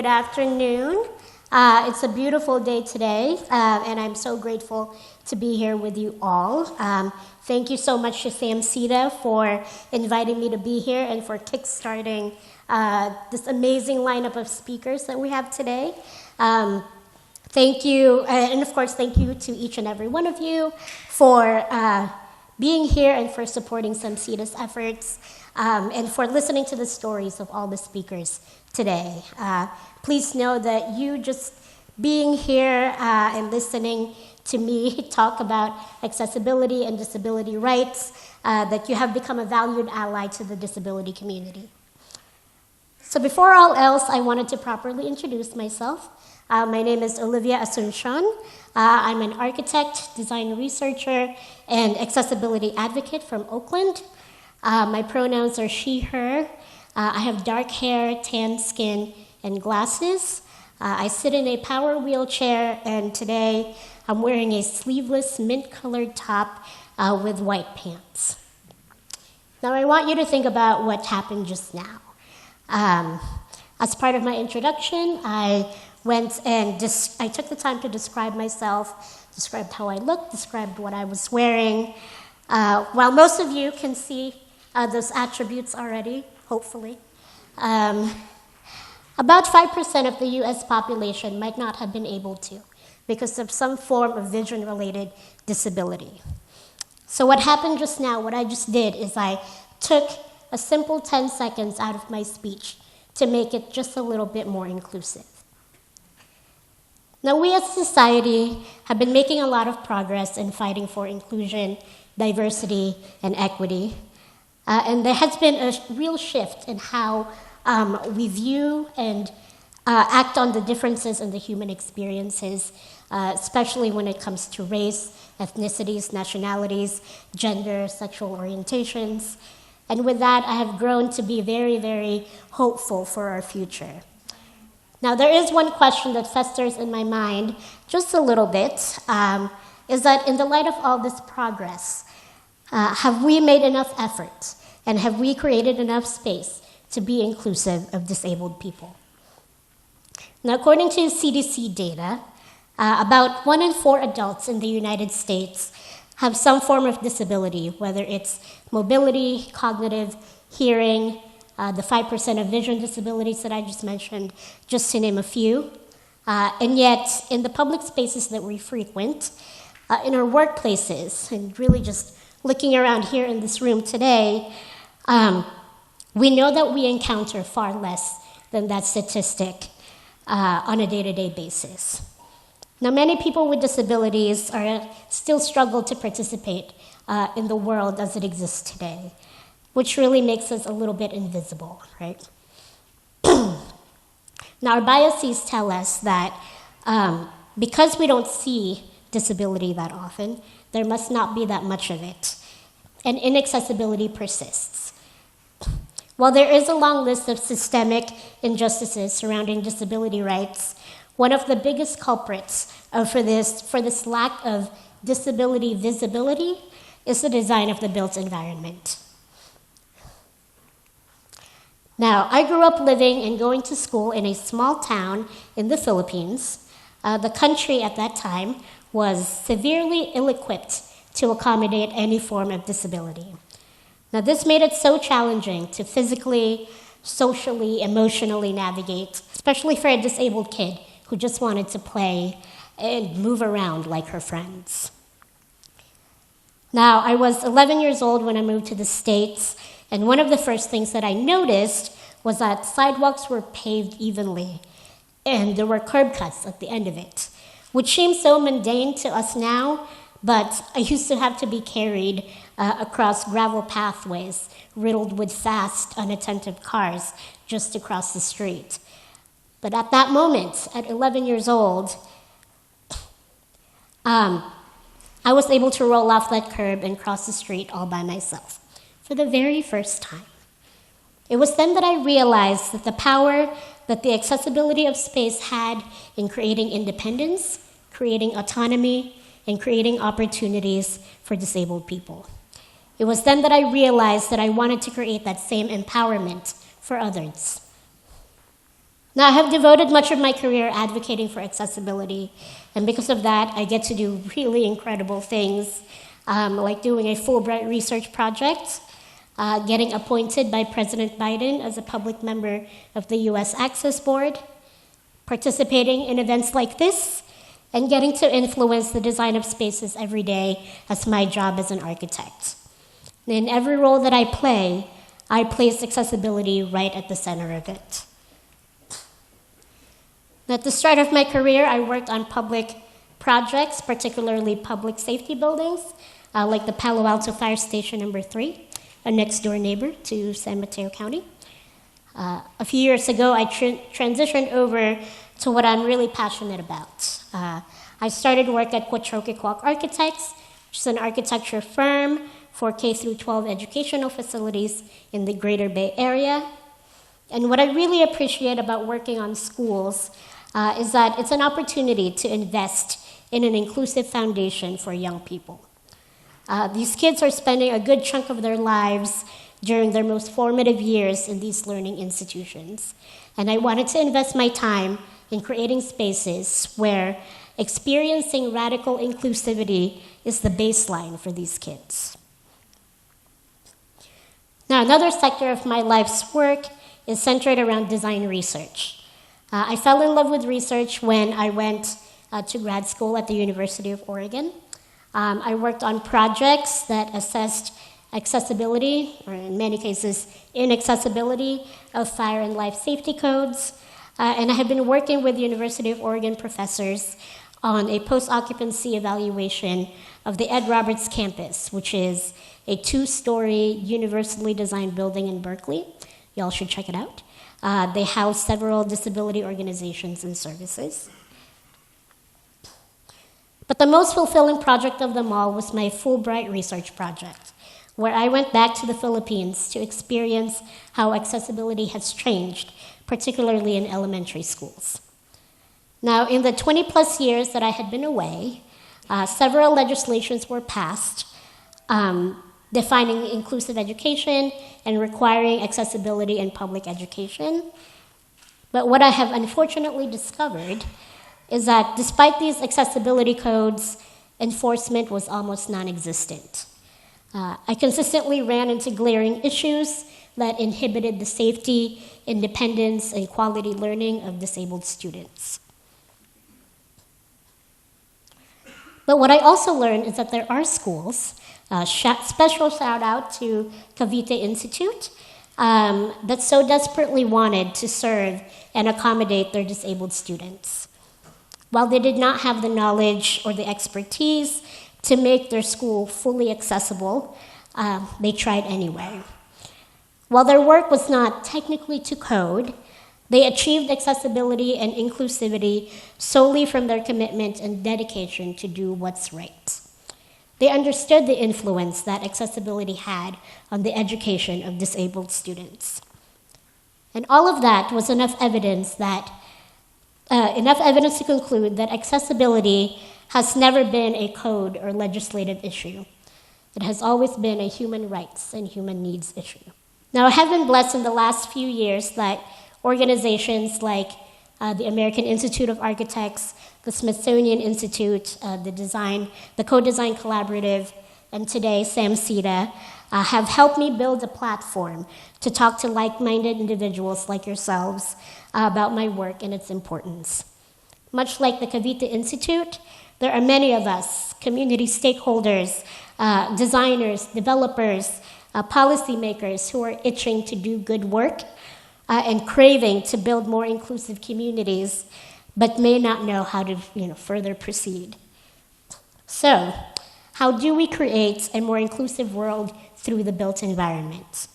Good afternoon. It's a beautiful day today, and I'm so grateful to be here with you all. Thank you so much to SAMCEDA for inviting me to be here and for kickstarting this amazing lineup of speakers that we have today. Thank you, and of course, thank you to each and every one of you for being here and for supporting SAMCEDA's efforts, and for listening to the stories of all the speakers today. Please know that you just being here and listening to me talk about accessibility and disability rights, that you have become a valued ally to the disability community. So before all else, I wanted to properly introduce myself. My name is Olivia Asuncion. I'm an architect, design researcher, and accessibility advocate from Oakland. My pronouns are she, her. I have dark hair, tan skin, and glasses. I sit in a power wheelchair, and today I'm wearing a sleeveless mint-colored top with white pants. Now I want you to think about what happened just now. As part of my introduction, I went and I took the time to describe myself, described how I looked, described what I was wearing. While most of you can see those attributes already, hopefully, about 5% of the US population might not have been able to because of some form of vision-related disability. So what happened just now, what I just did is I took a simple 10 seconds out of my speech to make it just a little bit more inclusive. Now, we as a society have been making a lot of progress in fighting for inclusion, diversity, and equity. And there has been a real shift in how we view and act on the differences in the human experiences, especially when it comes to race, ethnicities, nationalities, gender, sexual orientations. And with that, I have grown to be very, very hopeful for our future. Now, there is one question that festers in my mind just a little bit, is that in the light of all this progress, have we made enough effort and have we created enough space to be inclusive of disabled people? Now, according to CDC data, about 1 in 4 adults in the United States have some form of disability, whether it's mobility, cognitive, hearing, the 5% of vision disabilities that I just mentioned, just to name a few. And yet, in the public spaces that we frequent, in our workplaces, and really just looking around here in this room today, we know that we encounter far less than that statistic on a day-to-day basis. Now, many people with disabilities still struggle to participate in the world as it exists today, which really makes us a little bit invisible, right? Now, our biases tell us that because we don't see disability that often, there must not be that much of it, and inaccessibility persists. While there is a long list of systemic injustices surrounding disability rights, one of the biggest culprits for this lack of disability visibility is the design of the built environment. Now, I grew up living and going to school in a small town in the Philippines. The country at that time was severely ill-equipped to accommodate any form of disability. Now, this made it so challenging to physically, socially, emotionally navigate, especially for a disabled kid who just wanted to play and move around like her friends. Now, I was 11 years old when I moved to the States, and one of the first things that I noticed was that sidewalks were paved evenly, and there were curb cuts at the end of it, which seems so mundane to us now, but I used to have to be carried across gravel pathways riddled with fast, unattentive cars just to cross the street. But at that moment, at 11 years old, I was able to roll off that curb and cross the street all by myself for the very first time. It was then that I realized that the power that the accessibility of space had in creating independence, creating autonomy, and creating opportunities for disabled people. It was then that I realized that I wanted to create that same empowerment for others. Now, I have devoted much of my career advocating for accessibility, and because of that, I get to do really incredible things, like doing a Fulbright research project, getting appointed by President Biden as a public member of the U.S. Access Board, participating in events like this, and getting to influence the design of spaces every day as my job as an architect. In every role that I place accessibility right at the center of it. At the start of my career, I worked on public projects, particularly public safety buildings, like the Palo Alto Fire Station number 3, a next-door neighbor to San Mateo County. A few years ago, I transitioned over to what I'm really passionate about. I started work at Quatroquequoc Architects, which is an architecture firm for K-12 educational facilities in the Greater Bay Area. And what I really appreciate about working on schools is that it's an opportunity to invest in an inclusive foundation for young people. These kids are spending a good chunk of their lives during their most formative years in these learning institutions. And I wanted to invest my time in creating spaces where experiencing radical inclusivity is the baseline for these kids. Now, another sector of my life's work is centered around design research. I fell in love with research when I went to grad school at the University of Oregon. I worked on projects that assessed accessibility, or in many cases, inaccessibility of fire and life safety codes. And I have been working with University of Oregon professors on a post-occupancy evaluation of the Ed Roberts campus, which is a 2-story universally designed building in Berkeley. Y'all should check it out. They house several disability organizations and services. But the most fulfilling project of them all was my Fulbright research project, where I went back to the Philippines to experience how accessibility has changed, particularly in elementary schools. Now, in the 20-plus years that I had been away, several legislations were passed defining inclusive education and requiring accessibility in public education. But what I have unfortunately discovered is that despite these accessibility codes, enforcement was almost non-existent. I consistently ran into glaring issues that inhibited the safety, independence, and quality learning of disabled students. But what I also learned is that there are schools, special shout out to Cavite Institute, that so desperately wanted to serve and accommodate their disabled students. While they did not have the knowledge or the expertise to make their school fully accessible, they tried anyway. While their work was not technically to code, they achieved accessibility and inclusivity solely from their commitment and dedication to do what's right. They understood the influence that accessibility had on the education of disabled students. And all of that was enough evidence to conclude that accessibility has never been a code or legislative issue. It has always been a human rights and human needs issue. Now, I have been blessed in the last few years that organizations like the American Institute of Architects, the Smithsonian Institute, the Co-Design Collaborative, and today SAMCEDA have helped me build a platform to talk to like-minded individuals like yourselves about my work and its importance. Much like the Cavite Institute, there are many of us, community stakeholders, designers, developers, policymakers who are itching to do good work and craving to build more inclusive communities, but may not know how to further proceed. So, how do we create a more inclusive world through the built environment?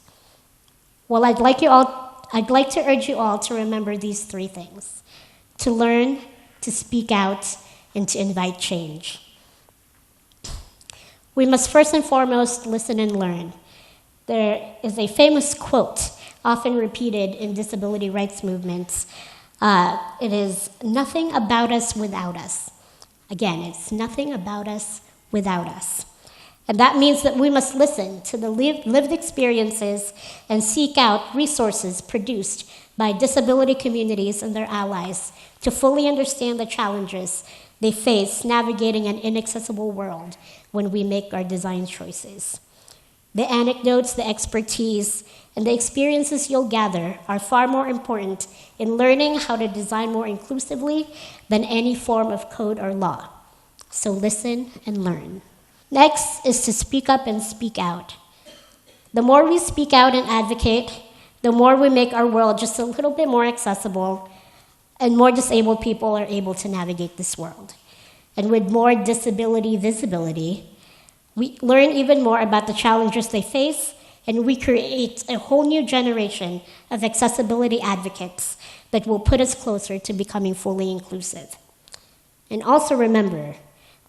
Well, I'd like to urge you all to remember these 3 things: to learn, to speak out, and to invite change. We must first and foremost listen and learn. There is a famous quote, often repeated in disability rights movements. It is, "Nothing about us without us." Again, it's nothing about us without us. And that means that we must listen to the lived experiences and seek out resources produced by disability communities and their allies to fully understand the challenges they face navigating an inaccessible world when we make our design choices. The anecdotes, the expertise, and the experiences you'll gather are far more important in learning how to design more inclusively than any form of code or law. So listen and learn. Next is to speak up and speak out. The more we speak out and advocate, the more we make our world just a little bit more accessible, and more disabled people are able to navigate this world. And with more disability visibility, we learn even more about the challenges they face, and we create a whole new generation of accessibility advocates that will put us closer to becoming fully inclusive. And also remember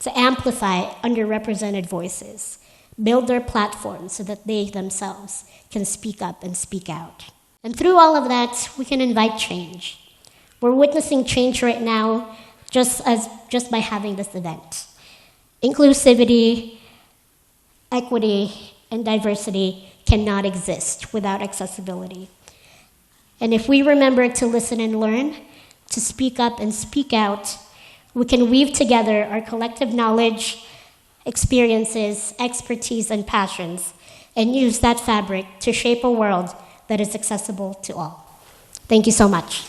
to amplify underrepresented voices, build their platforms so that they themselves can speak up and speak out. And through all of that, we can invite change. We're witnessing change right now just by having this event. Inclusivity, equity, and diversity cannot exist without accessibility. And if we remember to listen and learn, to speak up and speak out, we can weave together our collective knowledge, experiences, expertise, and passions, and use that fabric to shape a world that is accessible to all. Thank you so much.